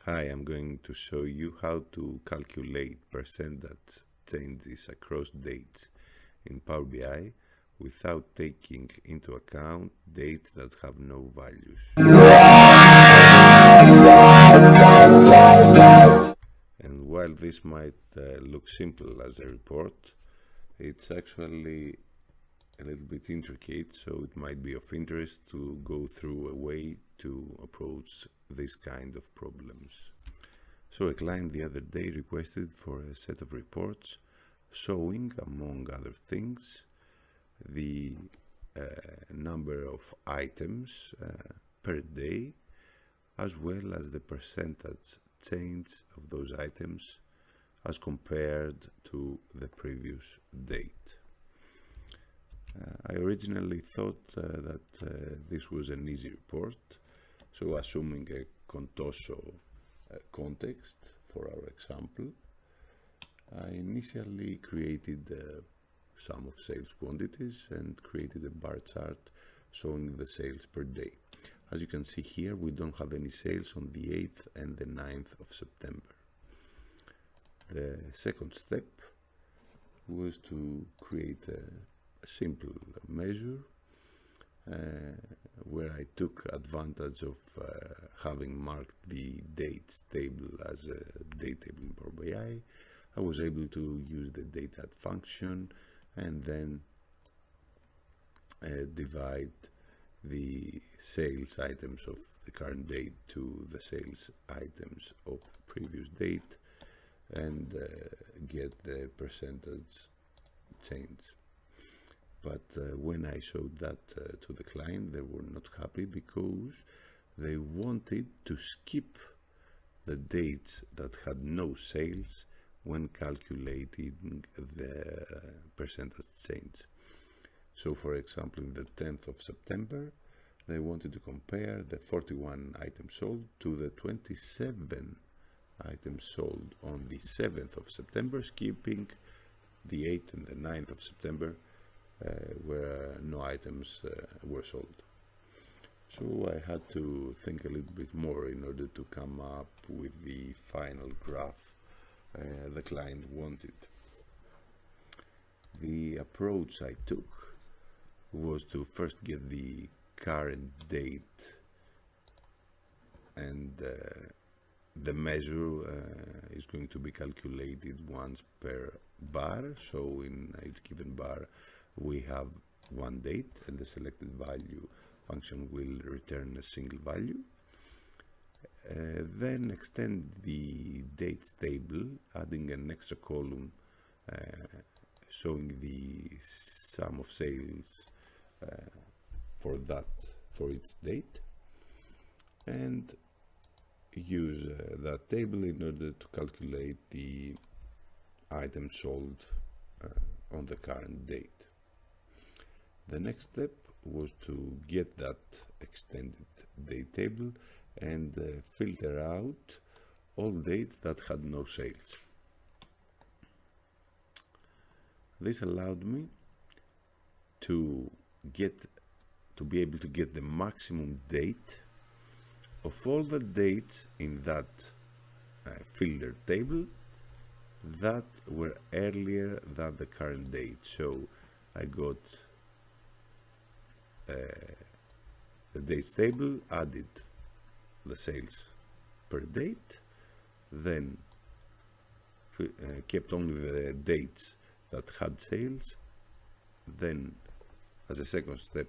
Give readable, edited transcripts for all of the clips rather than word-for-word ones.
Hi, I'm going to show you how to calculate percentage changes across dates in Power BI without taking into account dates that have no values. And while this might look simple as a report, it's actually a little bit intricate, so it might be of interest to go through a way to approach this kind of problems. So a client the other day requested for a set of reports showing, among other things, the number of items per day, as well as the percentage change of those items as compared to the previous date. I originally thought that this was an easy report, so assuming a Contoso context for our example, I initially created a sum of sales quantities and created a bar chart showing the sales per day. As you can see here, we don't have any sales on the 8th and the 9th of September. The second step was to create a simple measure where I took advantage of having marked the dates table as a date table in Power BI. I was able to use the date function and then divide the sales items of the current date to the sales items of the previous date and get the percentage change. But when I showed that to the client, they were not happy because they wanted to skip the dates that had no sales when calculating the percentage change. So for example, in the 10th of September, they wanted to compare the 41 items sold to the 27 items sold on the 7th of September, skipping the 8th and the 9th of September, where no items were sold. So I had to think a little bit more in order to come up with the final graph the client wanted. The approach I took was to first get the current date, and the measure is going to be calculated once per bar. So in each given bar we have one date, and the selected value function will return a single value. Then extend the dates table, adding an extra column showing the sum of sales for each date, and use that table in order to calculate the item sold on the current date. The next step was to get that extended date table and filter out all dates that had no sales. This allowed me to be able to get the maximum date of all the dates in that filtered table that were earlier than the current date. So I got the dates table, added the sales per date, then kept only the dates that had sales, then as a second step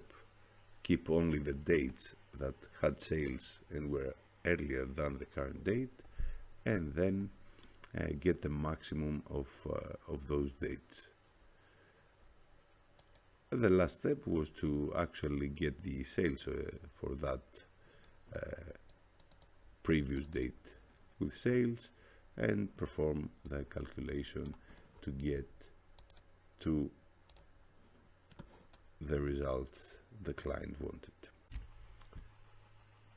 keep only the dates that had sales and were earlier than the current date, and then get the maximum of those dates. The last step was to actually get the sales for that previous date with sales and perform the calculation to get to the result the client wanted.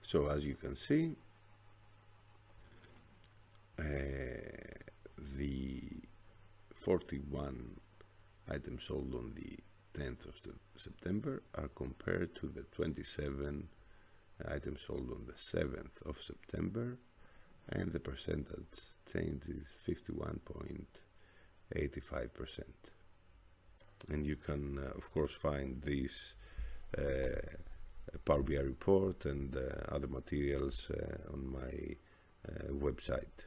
So as you can see, the 41 items sold on the 10th of September are compared to the 27 items sold on the 7th of September, and the percentage change is 51.85%. And you can of course find this Power BI report and other materials on my website.